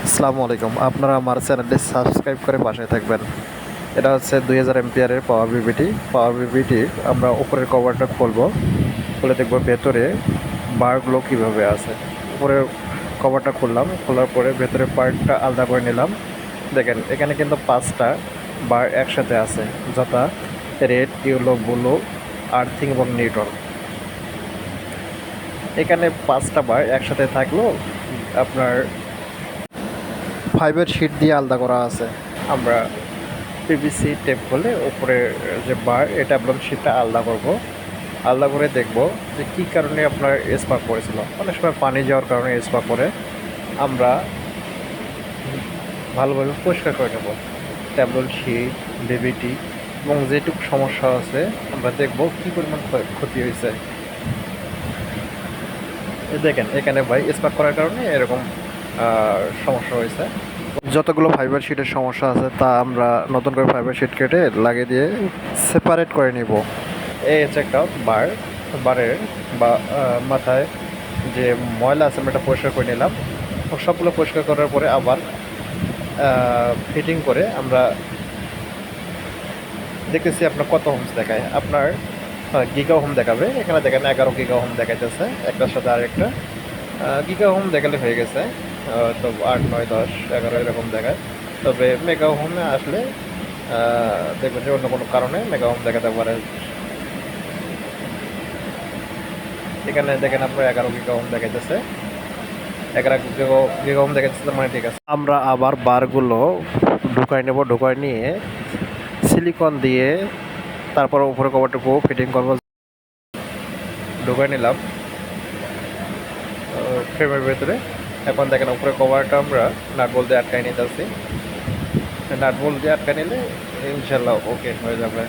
আসসালামু আলাইকুম। আপনারা আমার চ্যানেলটি সাবস্ক্রাইব করে পাশে থাকবেন। এটা হচ্ছে 2000 এমপিয়ারের পাওয়ার বিবিটি। পাওয়ার বিবিটির আমরা উপরের কভারটা খুলব, খুলে দেখব ভেতরে বারগুলো কীভাবে আছে। উপরের কভারটা খুললাম, খোলার পরে ভেতরের পার্টটা আলাদা করে নিলাম। দেখেন এখানে কিন্তু 5টা বার একসাথে আছে, যথা রেড, ইয়েলো, ব্লু, আর্থিং এবং নিউট্রাল। এখানে 5টা বার একসাথে থাকলেও আপনার ফাইবার শিট দিয়ে আলাদা করা আছে। আমরা পিভিসি টেপ বলে উপরে যে বার, এটা আমরা শিটটা আলাদা করব। আলাদা করে দেখব যে কী কারণে আপনার স্পার্ক করেছিল। অনেক সময় পানি যাওয়ার কারণে স্পার্ক করে। আমরা ভালোভাবে পরিষ্কার করে নেব ট্যাবলেট শিট, বিবিটি এবং যেটুকু সমস্যা আছে আমরা দেখব কী পরিমাণ ক্ষতি হয়েছে। দেখেন এখানে ভাই স্পার্ক করার কারণে এরকম সমস্যা হয়েছে। যতগুলো ফাইবার শিটের সমস্যা আছে তা আমরা নতুন করে ফাইবার শিট কেটে লাগিয়ে দিয়ে সেপারেট করে নিব। এই হচ্ছে একটা বারের বা মাথায় যে ময়লা আছে আমরা এটা পরিষ্কার করে নিলাম। সবগুলো পরিষ্কার করার পরে আবার ফিটিং করে আমরা দেখতেছি আপনার কত হোমস দেখায়। আপনার গিগা হোম দেখাবে, এখানে দেখেন 11 গিগা হোম দেখাইতেছে একটার সাথে আরেকটা। গিগা হোম দেখালে হয়ে গেছে, তো 8, 9, 10, 11 এরকম দেখায়। তবে মেগা হোমে আসলে দেখবেন যে অন্য কোনো কারণে মেগা হোম দেখাতে পারে। এখানে দেখেন আপনার 11 গিগা হোম দেখাইতেছে, 11 গিগা হোম দেখাইতেছে, মানে ঠিক আছে। আমরা আবার বারগুলো ঢুকাই নেব, ঢুকাই নিয়ে সিলিকন দিয়ে তারপর উপরে কভারটুকু ফিটিং করবো। ঢুকাই নিলাম ফ্রেমের ভেতরে। এখন দেখেন উপরে কভারটা আমরা নাট বল্ট দিয়ে আটকাই নিতেছি। নাট বল্ট দিয়ে আটকাই নিলে ইনশাল্লাহ ওকে হয়ে যাবে।